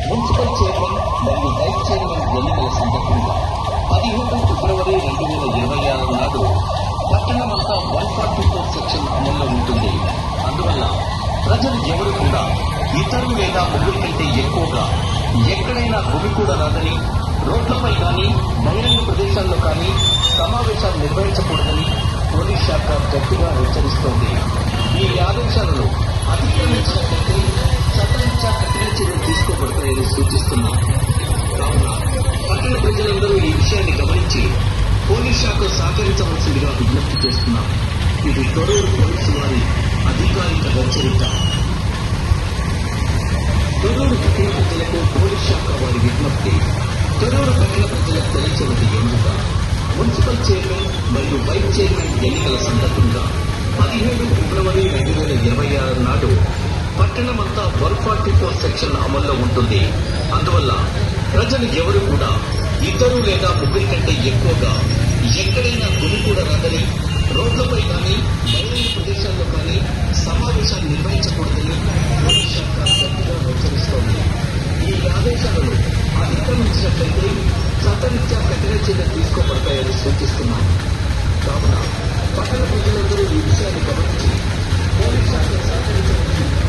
Municipal chairman మరియు vice chairman ఎన్నికల సందర్భంగా 17 ఫిబ్రవరి 2026 నాడు పట్టణమంతా 144 సెక్షన్ అమల్లో ఉంటుంది. అందువల్ల ప్రజలు ఎవరు కూడా ఇద్దరు లేదా ముగ్గురు కంటే ఎక్కువగా ఎక్కడైనా గుమికూడరాదని, రోడ్లపై కానీ బహిరంగ ప్రదేశాల్లో కానీ సమావేశాలు నిర్వహించకూడదని పోలీస్ శాఖ గట్టిగా హెచ్చరిస్తోంది. ఈ ఆదేశాలను అతిక్రమించినట్లయితే చట్టరీత్యా కఠిన చర్యలు తీసుకోబడతాయని సూచిస్తున్నాం. కావున పట్టణ ప్రజలందరూ ఈ విషయాన్ని గమనించి పోలీస్ శాఖ సహకరించవలసిందిగా విజ్ఞప్తి చేస్తున్నాం. ఇది తొర్రూరు పోలీసు వారి అధికారిక హెచ్చరిక. తొర్రూరు పట్టణ ప్రజలకు పోలీస్ శాఖ వారి విజ్ఞప్తి. తొర్రూరు పట్టణ ప్రజలకు తెలిసినది ఏమనగా, మున్సిపల్ చైర్మన్ మరియు వైస్ చైర్మన్ ఎన్నికల సందర్భంగా 17 ఫిబ్రవరి 2026 నాడు పట్టణమంతా 144 సెక్షన్ అమల్లో ఉంటుంది. అందువల్ల ప్రజలు ఎవరు కూడా ఇద్దరు లేదా ముగ్గురి కంటే ఎక్కువగా ఎక్కడైనా గుమికూడరాదని, రోడ్లపై కానీ బహిరంగ ప్రదేశాల్లో కానీ సమావేశాలు నిర్వహించకూడదని పోలీస్ శాఖ గట్టిగా హెచ్చరిస్తోంది. ఈ ఆదేశాలను అతిక్రమించినట్లయితే చట్టరీత్యా కఠిన చర్యలు తీసుకోబడతాయని సూచిస్తున్నాం. కావున పట్టణ ప్రజలందరూ ఈ విషయాన్ని గమనించి పోలీస్ శాఖ సహకరించాలని